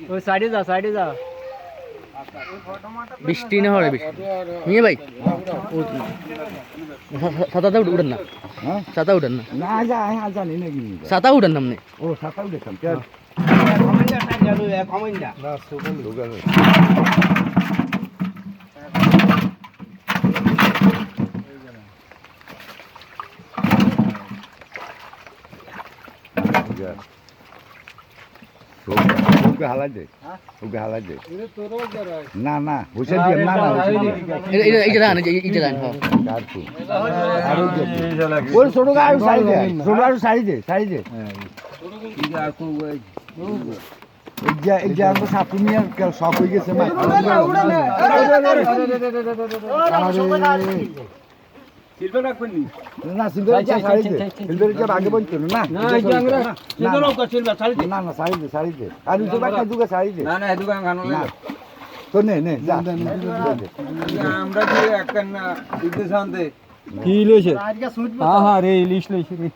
ওই সাইডে যা বৃষ্টি না হলে বৃষ্টি নিয়ে ভাই ছাতা উঠেন না হ্যাঁ ছাতা উঠেন না না জানি না কি ছাতা উঠেন না আপনি ও ছাতা উঠেছেন হালাই দে ওকে হালাই দে না না হুসেন দিয়ে না না এইটা রান ওই ছোট গাড়ি সাইড দে ছোট গাড়ি সাইড দে এই যে আমরা সাপু নিয়ে সব হয়ে গেছে না সিলভার আগে বলছিল না না শাড়ি দে আর দুটো শাড়ি দে তো নে যা আমরা কি একখান দিতে শান্তে কি লইছে হ্যাঁ রে ইলিশ লইছে রে